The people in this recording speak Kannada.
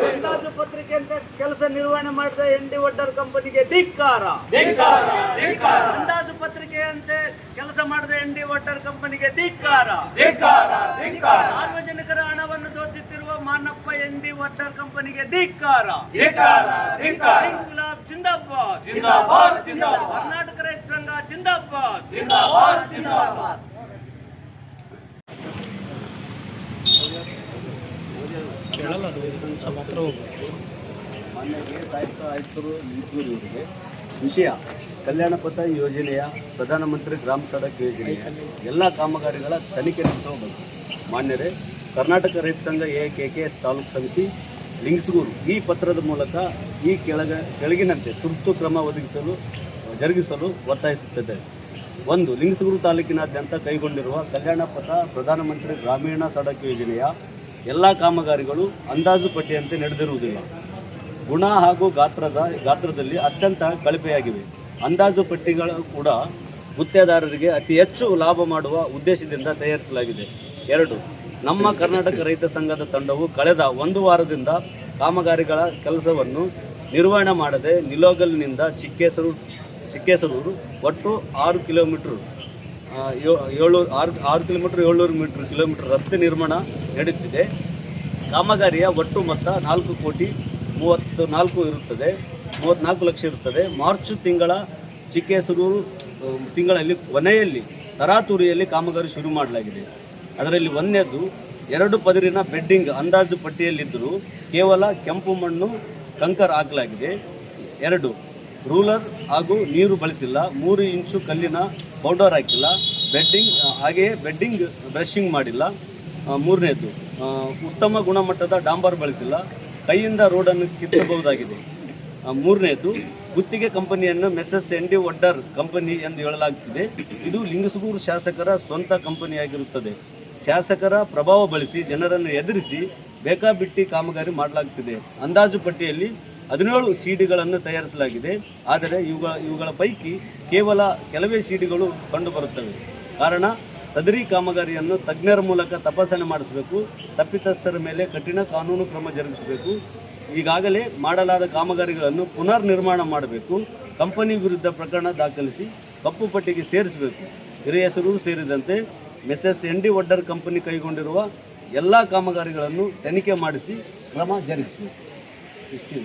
ಅಂದಾಜು ಪತ್ರಿಕೆ ಅಂತ ಕೆಲಸ ನಿರ್ವಹಣೆ ಮಾಡಿದ ಎನ್.ಡಿ. ವಡ್ಡರ್ ಕಂಪನಿಗೆ ಧಿಕ್ಕಾರ. ಅಂದಾಜು ಪತ್ರಿಕೆ ಅಂತೆ ಕೆಲಸ ಮಾಡಿದ ಎನ್.ಡಿ. ವಡ್ಡರ್ ಕಂಪನಿಗೆ ಧಿಕ್ಕಾರ. ಸಾರ್ವಜನಿಕರ ಹಣವನ್ನು ದೋಚುತ್ತಿರುವ ಮಾನಪ್ಪ ಎನ್.ಡಿ. ವಡ್ಡರ್ ಕಂಪನಿಗೆ ಧಿಕ್ಕಾರ. ಇಂಕ್ವಿಲಾಬ್ ಜಿಂದಾಬಾದ್. ಕರ್ನಾಟಕ ರೈತ ಸಂಘ ಜಿಂದಾಬಾದ್. ಮಾನ್ಯ ಸಾಹಿತ್ಯ ಆಯುಕ್ತರು ಲಿಂಗಸೂರು ಇವರಿಗೆ ವಿಷಯ ಕಲ್ಯಾಣ ಪಥ ಯೋಜನೆಯ ಪ್ರಧಾನಮಂತ್ರಿ ಗ್ರಾಮ ಸಡಕ್ ಯೋಜನೆಯ ಎಲ್ಲ ಕಾಮಗಾರಿಗಳ ತನಿಖೆ ನಡೆಸುವ ಬಗ್ಗೆ ಮಾನ್ಯರೇ, ಕರ್ನಾಟಕ ರೈತ ಸಂಘ AKKS ತಾಲೂಕು ಸಮಿತಿ ಲಿಂಗಸೂರು ಈ ಪತ್ರದ ಮೂಲಕ ಈ ಕೆಳಗಿನಂತೆ ತುರ್ತು ಕ್ರಮ ಜರುಗಿಸಲು ಒತ್ತಾಯಿಸುತ್ತದೆ. 1. ಲಿಂಗಸೂರು ತಾಲೂಕಿನಾದ್ಯಂತ ಕೈಗೊಂಡಿರುವ ಕಲ್ಯಾಣ ಪಥ ಪ್ರಧಾನಮಂತ್ರಿ ಗ್ರಾಮೀಣ ಸಡಕ್ ಯೋಜನೆಯ ಎಲ್ಲ ಕಾಮಗಾರಿಗಳು ಅಂದಾಜು ಪಟ್ಟಿಯಂತೆ ನಡೆದಿರುವುದಿಲ್ಲ. ಗುಣ ಹಾಗೂ ಗಾತ್ರದಲ್ಲಿ ಅತ್ಯಂತ ಕಳಪೆಯಾಗಿವೆ. ಅಂದಾಜು ಪಟ್ಟಿಗಳು ಕೂಡ ಗುತ್ತೇದಾರರಿಗೆ ಅತಿ ಹೆಚ್ಚು ಲಾಭ ಮಾಡುವ ಉದ್ದೇಶದಿಂದ ತಯಾರಿಸಲಾಗಿದೆ. 2. ನಮ್ಮ ಕರ್ನಾಟಕ ರೈತ ಸಂಘದ ತಂಡವು ಕಳೆದ 1 ವಾರದಿಂದ ಕಾಮಗಾರಿಗಳ ಕೆಲಸವನ್ನು ನಿರ್ವಹಣೆ ಮಾಡದೆ ನಿಲೋಗಲ್ನಿಂದ ಚಿಕ್ಕೇಸರೂರು ಒಟ್ಟು 6 ಕಿಲೋಮೀಟರ್ 700 ರಸ್ತೆ ನಿರ್ಮಾಣ ನಡೆಯುತ್ತಿದೆ. ಕಾಮಗಾರಿಯ ಒಟ್ಟು ಮೊತ್ತ 4,34 ಲಕ್ಷ ಇರುತ್ತದೆ. ಮಾರ್ಚ್ ತಿಂಗಳ ಚಿಕ್ಕೇಸರೂರು ತಿಂಗಳಲ್ಲಿ ಕೊನೆಯಲ್ಲಿ ತರಾತುರಿಯಲ್ಲಿ ಕಾಮಗಾರಿ ಶುರು ಮಾಡಲಾಗಿದೆ. ಅದರಲ್ಲಿ 1ನೇದು 2 ಪದರಿನ ಬೆಡ್ಡಿಂಗ್ ಅಂದಾಜು ಪಟ್ಟಿಯಲ್ಲಿದ್ದರೂ ಕೇವಲ ಕೆಂಪು ಮಣ್ಣು ಕಂಕರ್ ಹಾಕಲಾಗಿದೆ. 2 ರೂಲರ್ ಹಾಗೂ ನೀರು ಬಳಸಿಲ್ಲ. 3 ಇಂಚು ಕಲ್ಲಿನ ಪೌಡರ್ ಹಾಕಿಲ್ಲ. ಬೆಡ್ಡಿಂಗ್ ಬ್ರಷಿಂಗ್ ಮಾಡಿಲ್ಲ. 3ನೇದು ಉತ್ತಮ ಗುಣಮಟ್ಟದ ಡಾಂಬರ್ ಬಳಸಿಲ್ಲ. ಕೈಯಿಂದ ರೋಡನ್ನು ಕಿತ್ತಬಹುದಾಗಿದೆ. 3ನೇದು ಗುತ್ತಿಗೆ ಕಂಪನಿಯನ್ನು ಮೆಸಸ್ ಎನ್.ಡಿ. ವಡ್ಡರ್ ಕಂಪನಿ ಎಂದು ಹೇಳಲಾಗುತ್ತಿದೆ. ಇದು ಲಿಂಗಸೂರು ಶಾಸಕರ ಸ್ವಂತ ಕಂಪನಿಯಾಗಿರುತ್ತದೆ. ಶಾಸಕರ ಪ್ರಭಾವ ಬಳಸಿ ಜನರನ್ನು ಎದುರಿಸಿ ಬೇಕಾಬಿಟ್ಟಿ ಕಾಮಗಾರಿ ಮಾಡಲಾಗುತ್ತಿದೆ. ಅಂದಾಜು ಪಟ್ಟಿಯಲ್ಲಿ 17 ಸಿಡಿಗಳನ್ನು ತಯಾರಿಸಲಾಗಿದೆ. ಆದರೆ ಇವುಗಳ ಪೈಕಿ ಕೇವಲ ಕೆಲವೇ ಸಿಡಿಗಳು ಕಂಡುಬರುತ್ತವೆ. ಕಾರಣ ಸದರಿ ಕಾಮಗಾರಿಯನ್ನು ತಜ್ಞರ ಮೂಲಕ ತಪಾಸಣೆ ಮಾಡಿಸಬೇಕು. ತಪ್ಪಿತಸ್ಥರ ಮೇಲೆ ಕಠಿಣ ಕಾನೂನು ಕ್ರಮ ಜರುಗಿಸಬೇಕು. ಈಗಾಗಲೇ ಮಾಡಲಾದ ಕಾಮಗಾರಿಗಳನ್ನು ಪುನರ್ ನಿರ್ಮಾಣ ಮಾಡಬೇಕು. ಕಂಪನಿ ವಿರುದ್ಧ ಪ್ರಕರಣ ದಾಖಲಿಸಿ ಕಪ್ಪು ಪಟ್ಟಿಗೆ ಸೇರಿಸಬೇಕು. ಹಿರಿಯಸರು ಸೇರಿದಂತೆ ಮೆಸಸ್ ಎನ್.ಡಿ. ವಡ್ಡರ್ ಕಂಪನಿ ಕೈಗೊಂಡಿರುವ ಎಲ್ಲ ಕಾಮಗಾರಿಗಳನ್ನು ತನಿಖೆ ಮಾಡಿಸಿ ಕ್ರಮ ಜರುಗಿಸಬೇಕು. ಇಷ್ಟೇ.